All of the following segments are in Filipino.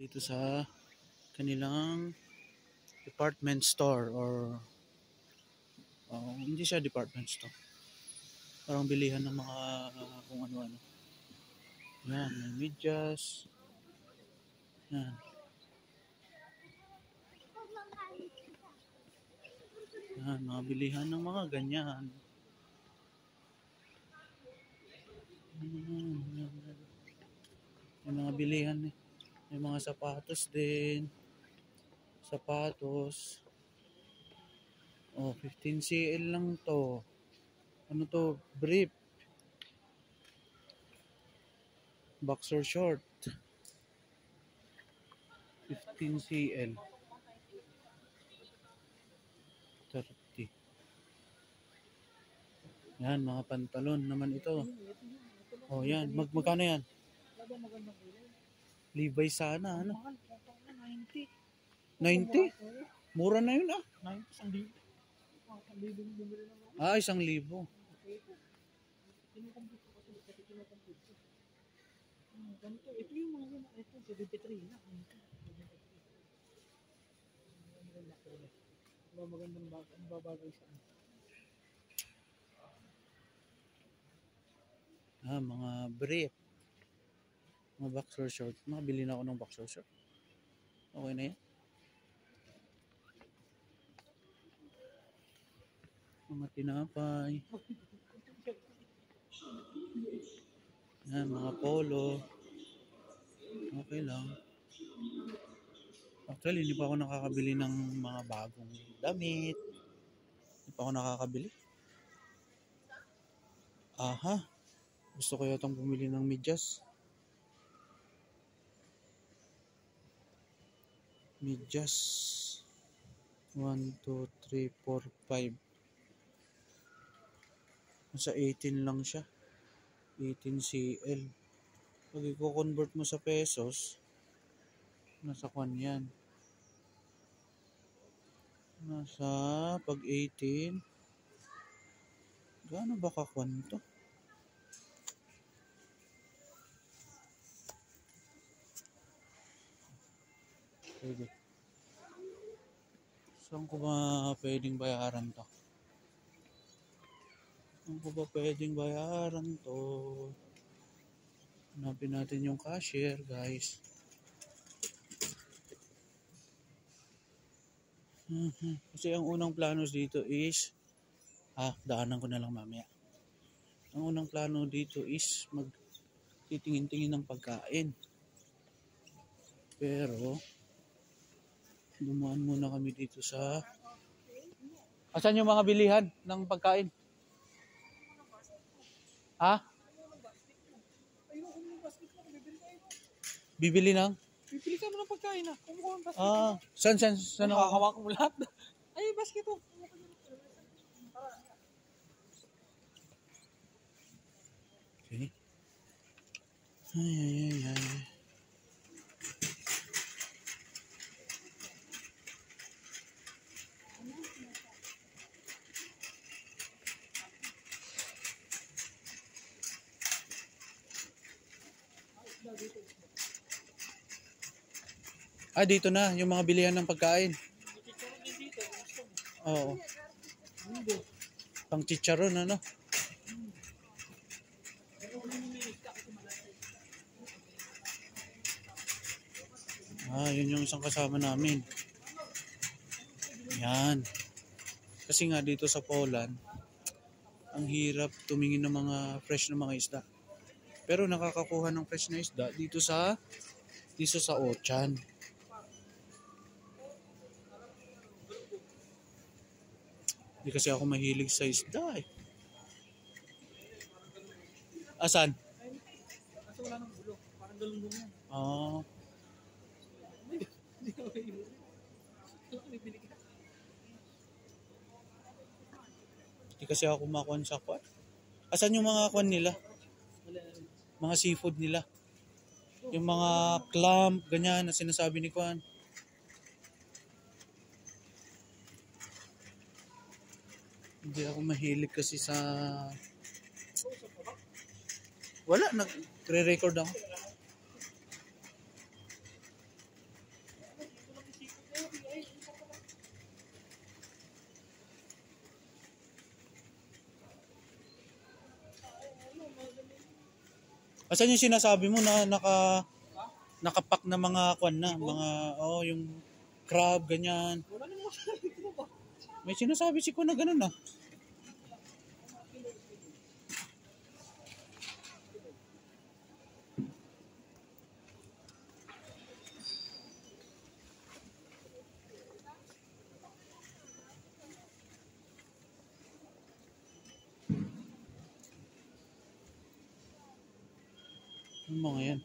Dito sa kanilang department store or hindi siya department store. Parang bilihan ng mga kung ano-ano. Yan, may medyas. Yan. Yan, mga bilihan ng mga ganyan. May mga bilihan eh. May mga sapatos din. Sapatos. 15 CL lang to. Ano to? Brief. Boxer short. 15 CL. 30. Yan, mga pantalon naman ito. Yan. Magkano yan? Levi's sana, ano? 90? Mura na yun, ah. 1,000. Ito yung mga ito, 73 na. Magandang babagay sa mga brief. Mga boxer short. Makabili na ako ng boxer short. Okay na yan. Mga tinapay. Yan, mga polo. Okay lang. Actually, hindi pa ako nakakabili ng mga bagong damit. Hindi pa ako nakakabili. Aha. Gusto ko yatang bumili ng medyas. Medyas. 1, 2, 3, 4, 5. Nasa 18 lang siya. 18 CL. Pag i-convert mo sa pesos, nasa kwan yan. Nasa pag 18, gaano ba kakwan to? Pwede. Saan ko ba pwedeng bayaran to? Saan ko ba pwedeng bayaran to? Hanapin natin yung cashier, guys. Kasi ang unang planos dito is daanan ko na lang mamaya. Ang unang plano dito is magtitingin-tingin ng pagkain. Pero dumaan muna kami dito sa asan yung mga bilihan ng pagkain? Bibili ng? Bibili ka mo ng pagkain na. Kumukuha ng basket. Saan Nakakawak mo lahat. Ay, basket to. Okay. Ay. Dito na yung mga bilihan ng pagkain. Oo. Pang chicharon, ano? Yun yung isang kasama namin. Yan. Kasi nga dito sa Poland, ang hirap tumingin ng mga fresh na mga isda. Pero nakakakuha ng fresh na isda dito sa Ochan. Hindi kasi ako mahilig sa isda eh. Asan? Kasi wala nang ulo. Parang galunggong yan. Hindi ko mahilig. Hindi kasi ako kumakuan sa kwan. Asan yung mga kwan nila? Mga seafood nila. Yung mga clam, ganyan na sinasabi ni Kwan. Hindi ako mahilig kasi sa wala, nagre-record ako. Asan yung sinasabi mo na nakapak na mga kwan na, mga yung crab ganyan. Wala naman dito ba? May sinasabi si ko na ganun ah. Yung mga yan.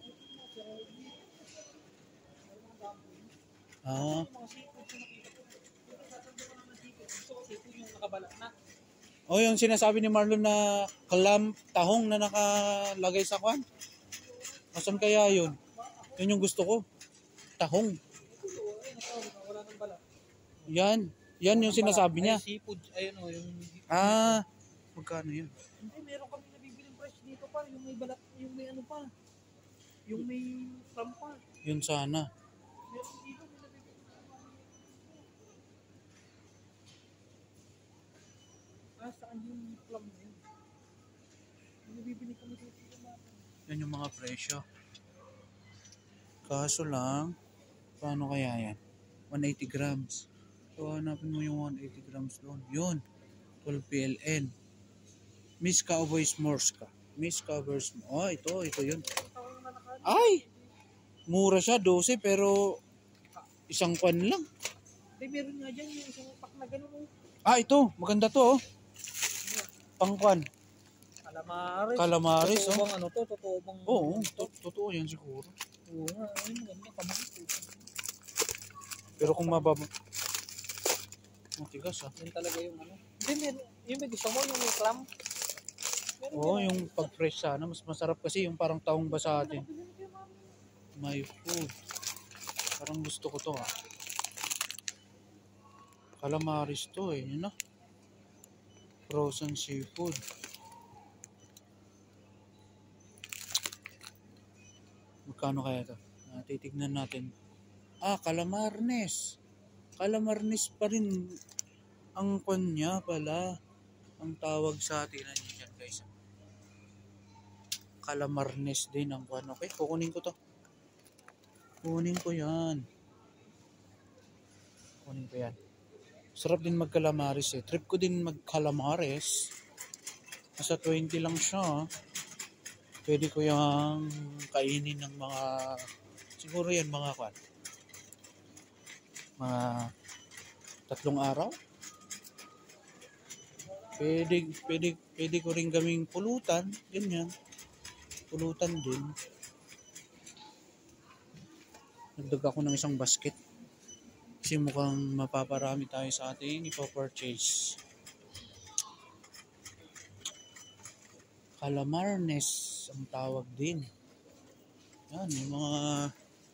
Ah. Mga seafood yung nakita ko. Yung sasabi ko naman seafood. Gusto ko seafood yung nakabalat na. Oh, yung sinasabi ni Marlon na tahong na nakalagay sa kwan. Asan kaya yun? Yun yung gusto ko. Tahong. Wala nang balat. Yan. Yan yung sinasabi niya. Ay, seafood. Ayun o, yung... Ah, magkano yun? Hindi, meron kami nabibiling fresh dito pa. Yung may balat, yung may ano pa. Yung may clam pa. Yun sana. Meron dito, may nabibiling. Saan yung clam na yun? Yung nabibili kami dito natin. Yan yung mga presyo. Kaso lang, paano kaya yan? 180 grams. So, hanapin mo yung 180 grams doon. Yun. 12 PLN. Miss Cowboys Morska. Miss Cowboys. Oh, ito yun. Ay! Mura siya, 12, pero isang kwan lang. Hindi, meron nga dyan yung isang pack na gano'n. Ah, ito. Maganda to, oh. Pangkwan. Calamares. Calamares, Totoo oh. bang ano to? Totoo bang... Oo, totoo yan siguro. Oo nga, ay maganda kamahal. Pero kung mababa... Matigas, ah. Yan talaga yung ano. Hindi, yung may gusto mo, yung may clam. Oo, yung pag-fresh sana. Mas masarap kasi yung parang taong ba sa atin. My food. Parang gusto ko to, ah. Calamaris to, eh. Yun na. Frozen seafood. Magkano kaya to? Titignan natin. Ah, Calamarnes. Calamarnes pa rin ang kwan niya pala. Ang tawag sa atin. Ano yan, guys? Calamarnes din ang kwan. Okay, kukunin ko to. Kunin ko yan. Kunin ko yan. Sarap din mag-calamares eh. Trip ko din mag-calamares. Nasa 20 lang siya. Pwede ko yung kainin ng mga... Siguro yan mga kwan. Mga 3 araw. Pwede ko rin gaming pulutan. Ganyan. Pulutan din. Nagdag ako ng isang basket. Kasi mukhang mapaparami tayo sa ating ipapurchase. Calamarnes ang tawag din. Yan, may mga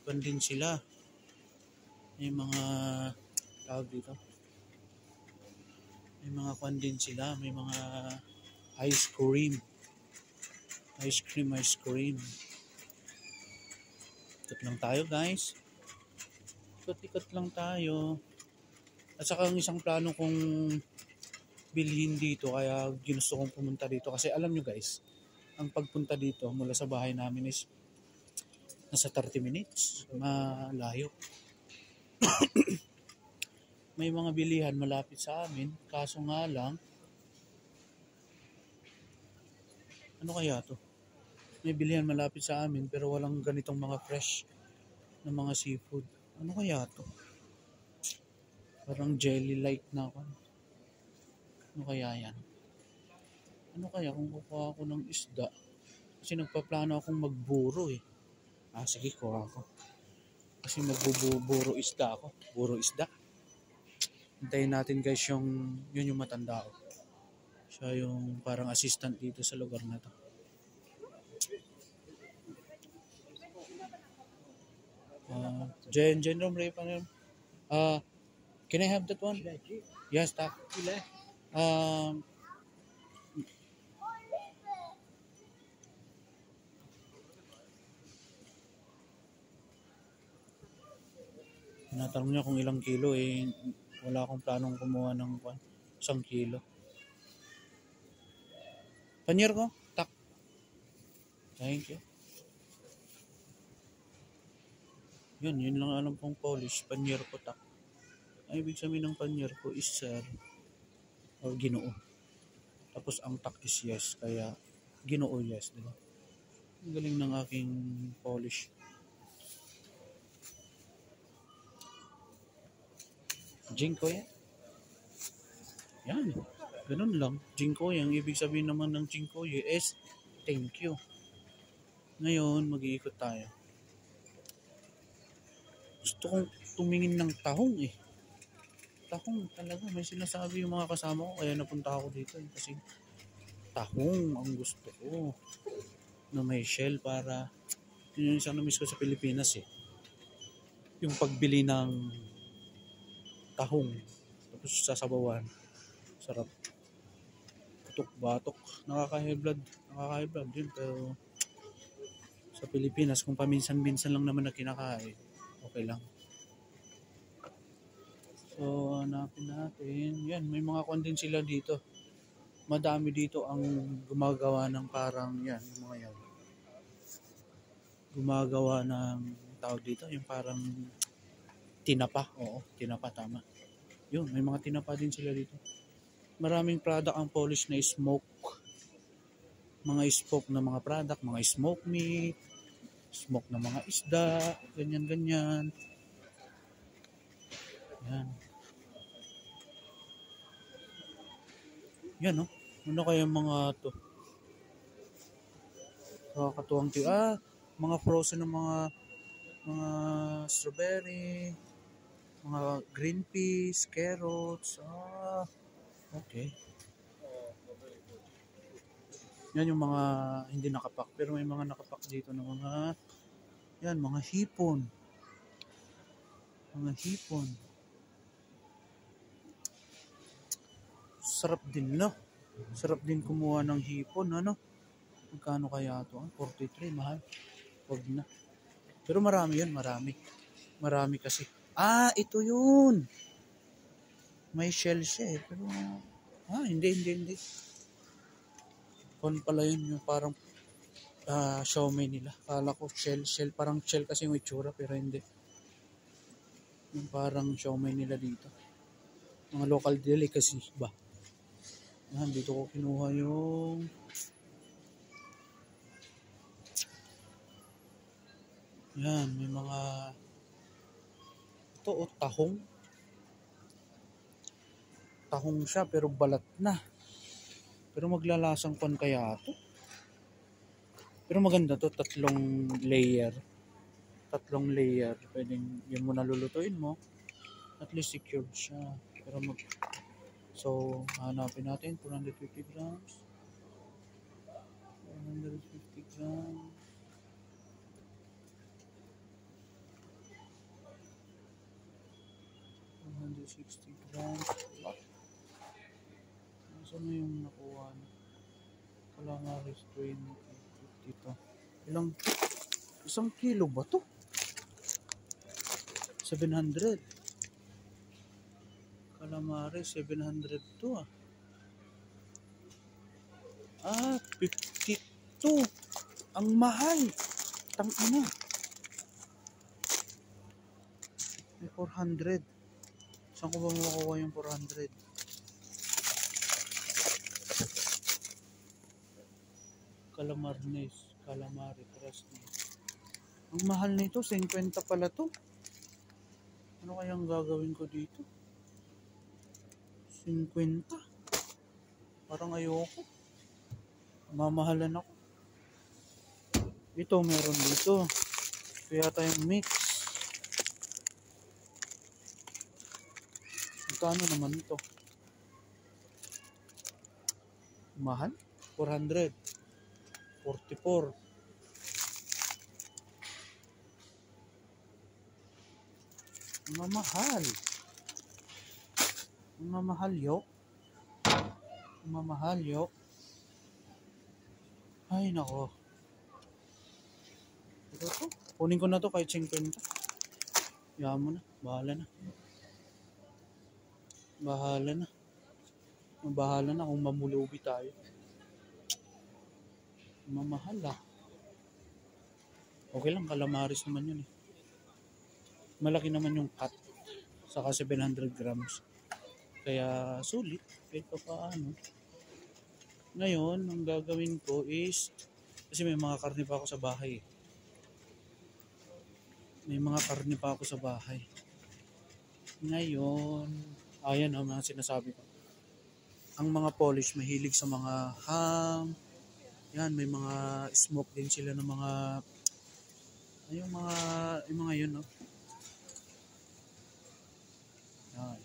pandin sila. May mga tawag dito. May mga pandin sila. May mga ice cream. Ice cream. Ikot lang tayo, guys. Ikot lang tayo. At saka ang isang plano kong bilhin dito, kaya ginusto kong pumunta dito. Kasi alam nyo guys, ang pagpunta dito mula sa bahay namin is nasa 30 minutes. Malayo. May mga bilihan malapit sa amin. Kaso nga lang, ano kaya to? May bilihan malapit sa amin pero walang ganitong mga fresh na mga seafood. Ano kaya to? Parang jelly-like na ako. Ano kaya yan? Ano kaya kung kukuha ako ng isda? Kasi nagpaplano akong magburo eh. Ah, sige, kuha ako. Kasi magbuburo isda ako. Buro isda. Hintayin natin guys yun yung matanda ko. Siya yung parang assistant dito sa lugar na to. Jen Romre pa rin. Can I have that one? Yes, tak. Tinatanong niya kung ilang kilo eh. Wala akong planong kumuha ng 1 kilo. Panyero ko? Tak. Thank you. Yun lang alam kong polish, panyer ko tak. Ang ibig sabihin ng panyer ko is sir or ginoo. Tapos ang tak is yes, kaya ginoo yes, di ba? Ang galing ng aking polish. Jinko yan. Yan. Ganun lang. Jinko yan. Ibig sabihin naman ng jinko is thank you. Ngayon, mag-iikot tayo. Gusto kong tumingin ng tahong eh. Tahong talaga. May sinasabi yung mga kasama ko. Kaya napunta ako dito eh. Kasi tahong ang gusto ko. Na may shell para... Yun yung isang na-miss ko sa Pilipinas eh. Yung pagbili ng tahong. Tapos sasabawan. Sarap. Putok, batok. Nakaka-high blood. Nakaka-high blood din. Pero sa Pilipinas, kung paminsan-minsan lang naman na kinakain, okay lang. So, hanapin natin. Yan, may mga kwan sila dito. Madami dito ang gumagawa ng parang yan, yung mga yan. Gumagawa ng tawag dito, yung parang tinapa. Oo, tinapa, tama. Yun, may mga tinapa din sila dito. Maraming product ang polish na smoke. Mga smoke na mga product, mga smoke meat, smoke na mga isda, ganyan-ganyan. Yan. Yan, no? Ano kaya mga to? Nakakatuwang mga frozen ng mga strawberry, mga green peas, carrots. Okay. Yan yung mga hindi nakapak. Pero may mga nakapak dito ng mga, yan, mga hipon. Mga hipon. Sarap din, no? Sarap din kumuha ng hipon, ano? Magkano kaya ito? 43, mahal. Huwag na. Pero marami yun, marami. Marami kasi. Ito yun. May shell siya eh. Pero, hindi. Kung pala yun, yung parang siomai nila. Kala ko shell. Parang shell kasi yung itsura, pero hindi. Yung parang siomai nila dito. Mga local delicacy ba? Yan, dito ko kinuha yung yan, may mga ito tahong. Tahong siya pero balat na. Pero maglalasang kon kaya ito. Pero maganda to, 3 layer. 3 layer. Pwedeng yun mo nalulutuin mo. At least secured siya. Pero so, hanapin natin 450 grams. 450 grams. 160 grams. Saan na yung nakuha na? Wala nga restrain. 50 to. Isang kilo ba to? 700. Calamari, 700 to 52. Ang mahal. Tangina. May 400. Saan ko ba makukuha yung 400? Calamari, Fresno. Ang mahal nito, 50 pala to. Ano kayang gagawin ko dito? 50. Parang ayoko. Mamahalan ako. Ito, meron dito. Kaya tayong mix. Magkano naman ito? Mahal? 400. 44. Mamahal. Mamahal yo. Ay nako. Ito to. Kunin ko na to kahit 50. Yaman mo na. Bahala na kung mamulubi tayo. Mamahal Okay lang, calamaris naman yun eh. malaki naman yung cut. Saka 700 grams. Kaya sulit. Kahit pa paano. Ngayon, ang gagawin ko is, kasi may mga karne pa ako sa bahay. May mga karne pa ako sa bahay. Ngayon, ayan ang mga sinasabi ko. Ang mga Polish mahilig sa mga ham. Yan, may mga smoke din sila ng mga yung mga yun, no? Yan.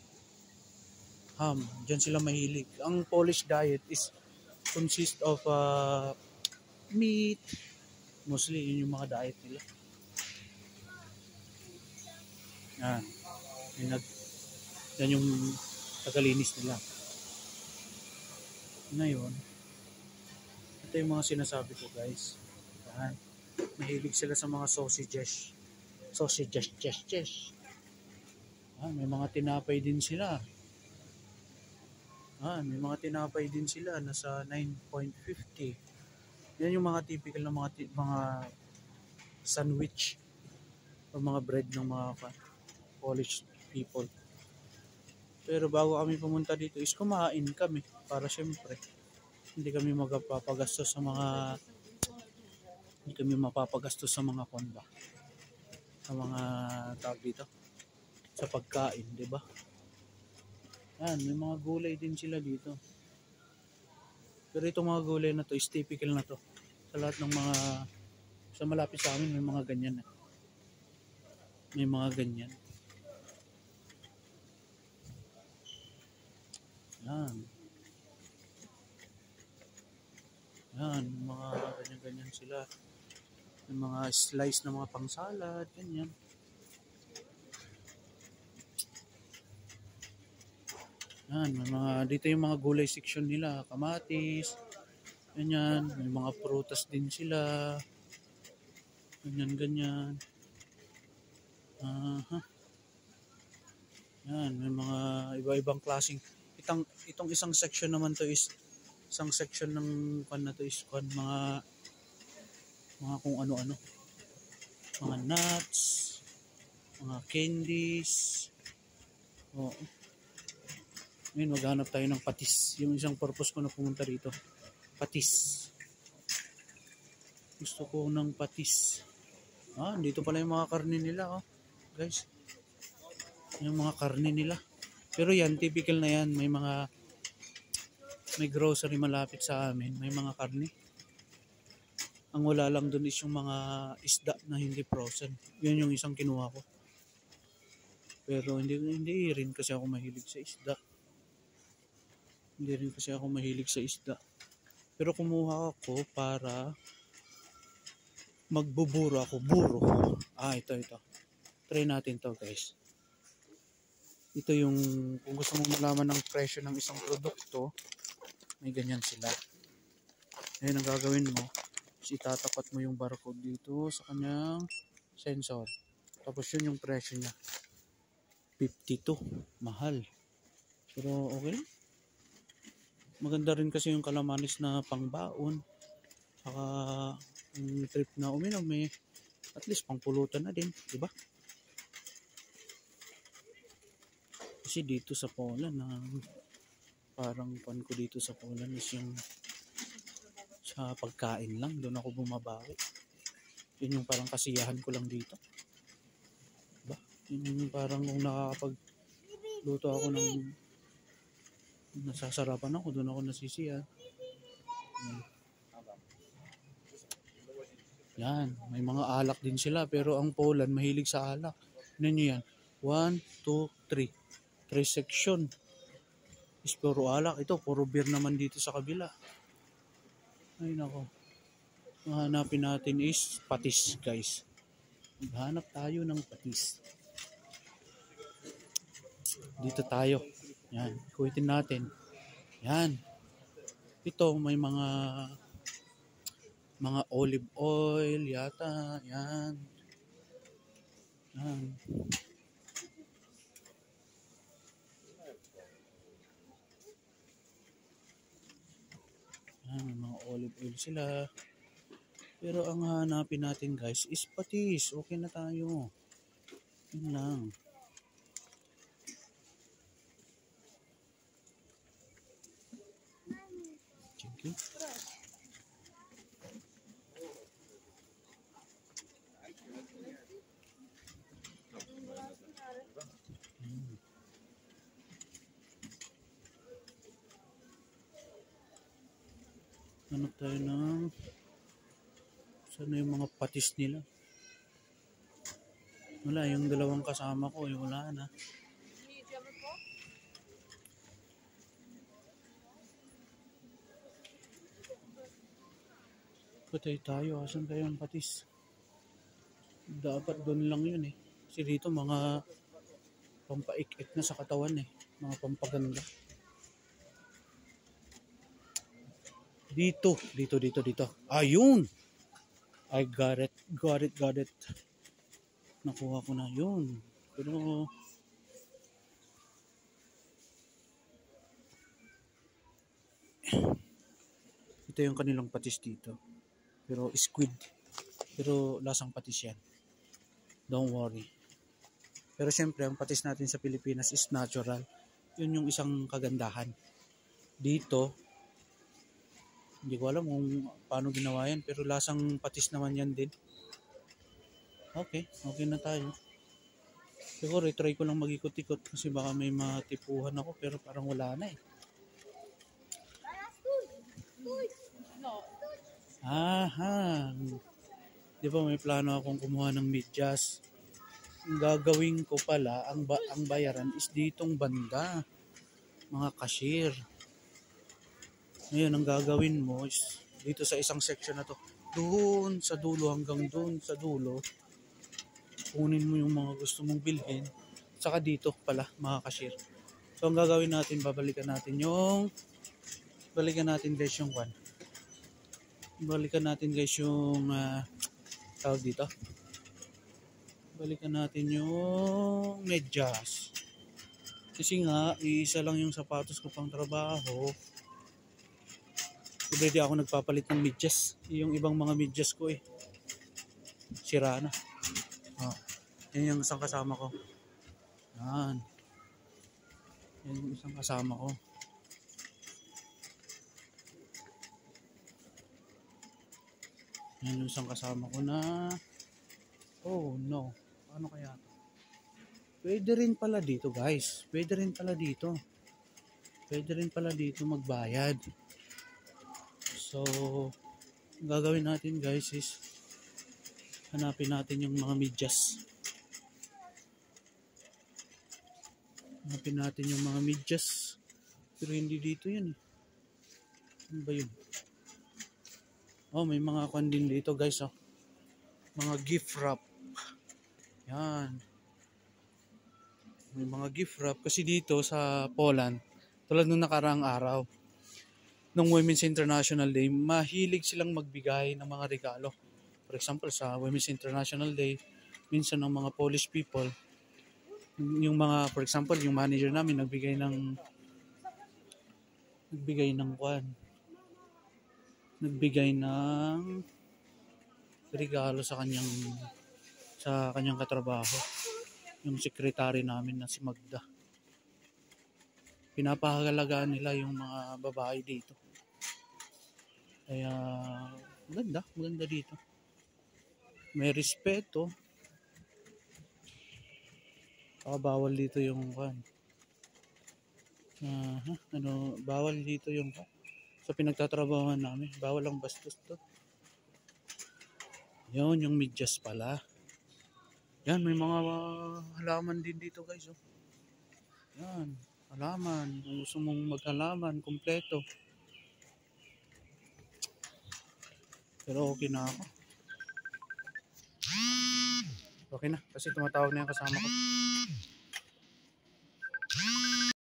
Ham, diyan sila mahilig. Ang Polish diet is consist of meat. Mostly yun yung mga diet nila. Yan. Yan yung tagalinis nila. Ngayon, ito yung mga sinasabi ko, guys. Yan. Mahilig sila sa mga sausages. Sausages. Yan, may mga tinapay din sila. May mga tinapay din sila. Nasa 9.50. Yan yung mga typical na mga sandwich o mga bread ng mga Polish people. Pero bago kami pumunta dito is kumain kami para syempre hindi kami mapapagastos sa mga konba, sa mga tawag dito, sa pagkain, di ba? Yan, may mga gulay din sila dito. Pero itong mga gulay na to is typical na to. Sa lahat ng mga sa malapit sa amin may mga ganyan. May mga ganyan. Yan, mga ganyan-ganyan sila. Yung mga slice na mga pang-salad, ganyan. Yan, may mga, dito yung mga gulay section nila, kamatis, ganyan, may mga prutas din sila, ganyan-ganyan. Yan, may mga iba-ibang klaseng. Itong isang section naman to is, isang section ng mga kung ano-ano. Mga nuts, mga candies. Oo. Ngayon, maghanap tayo ng patis. Yung isang purpose ko na pumunta rito. Patis. Gusto ko ng patis. Dito pala yung mga karne nila, oh. Guys. Yung mga karne nila. Pero yan, typical na yan. May grocery malapit sa amin. May mga karne. Ang wala lang dun is yung mga isda na hindi frozen. Yun yung isang kinuha ko. Pero hindi rin kasi ako mahilig sa isda. Pero kumuha ako para magbuburo ako. Buro. Ito. Try natin to, guys. Ito yung, kung gusto mong malaman ng presyo ng isang produkto, may ganyan sila. Ngayon, ang gagawin mo, is itatapat mo yung barcode dito sa kanyang sensor. Tapos yun yung presyo niya. 52. Mahal. Pero okay. Maganda rin kasi yung kalamanis na pangbaon. Saka yung trip na uminom at least pangpulutan na din, di ba? Kasi dito sa Poland, parang pan ko dito sa Poland is yung sa pagkain lang, doon ako bumabawi. Yun yung parang kasiyahan ko lang dito. Diba? Yun yung parang kung nakakapagluto ako ng nasasarapan ako, doon ako nasisiyahan. Yan, may mga alak din sila, pero ang Poland mahilig sa alak. Ano nyo yan? 1, 2, 3. 3 section is puro alak. Ito, puro beer naman dito sa kabila. Ay nako. Hanapin natin is patis, guys. Maghanap tayo ng patis. Dito tayo. Yan, kuwitin natin. Yan. Ito, may mga olive oil yata. Yan. May mga olive oil sila. Pero ang hanapin natin, guys, is patis. Okay na tayo. Yun lang. Sige. Ano tayo ng sana yung mga patis nila? Wala, yung dalawang kasama ko, yung wala na. Patay tayo, asan tayo ang patis? Dapat doon lang yun eh. Kasi dito mga pampaik-ik na sa katawan eh. Mga pampaganda. Dito. Ayun! I got it. Nakuha ko na yun. Pero ito yung kanilang patis dito. Pero squid. Pero lasang patis yan. Don't worry. Pero syempre, ang patis natin sa Pilipinas is natural. Yun yung isang kagandahan. Dito, hindi ko alam kung paano ginawa yan. Pero lasang patis naman yan din. Okay na tayo. Siguro, try ko lang mag-ikot-ikot kasi baka may matipuhan ako pero parang wala na eh. Aha. Di ba may plano akong kumuha ng medyas. Ang gagawin ko pala, ang bayaran is ditong banda. Mga cashier. Ngayon, ang gagawin mo is dito sa isang section na to. Doon sa dulo hanggang doon sa dulo. Kunin mo yung mga gusto mong bilhin. Saka dito pala, mga cashier. So, ang gagawin natin, balikan natin guys yung kwan. Balikan natin guys yung tawag dito. Balikan natin yung medyas. Kasi nga, isa lang yung sapatos ko pang trabaho. Pwede ako nagpapalit ng medyas. Yung ibang mga medyas ko sira na. Yan yung isang kasama ko. Yan yung isang kasama ko. Yan yung isang kasama ko na oh no. Ano kaya to? Pwede rin pala dito guys. Pwede rin pala dito magbayad. So, ang gagawin natin guys is hanapin natin yung mga medyas. Hanapin natin yung mga medyas. Pero hindi dito yun eh. Ano ba yun? Oh, may mga kwan din dito guys mga gift wrap. Yan. May mga gift wrap kasi dito sa Poland, tulad nung nakaraang araw, nung Women's International Day, mahilig silang magbigay ng mga regalo. For example, sa Women's International Day, minsan ng mga Polish people, yung mga, for example, yung manager namin nagbigay ng regalo sa kanyang katrabaho, yung secretary namin na si Magda. Pinapahalagaan nila yung mga babae dito. Kaya maganda dito. May respeto. Bawal dito yung bawal dito yung sa pinagtatrabahuan namin. Bawal ang bastos to. Yun, yung medyas pala. Yan, may mga halaman din dito guys. Yan, halaman. Kung gusto mong maghalaman, kompleto. Pero okay na ako. Okay na, kasi tumatawag na yung kasama ko.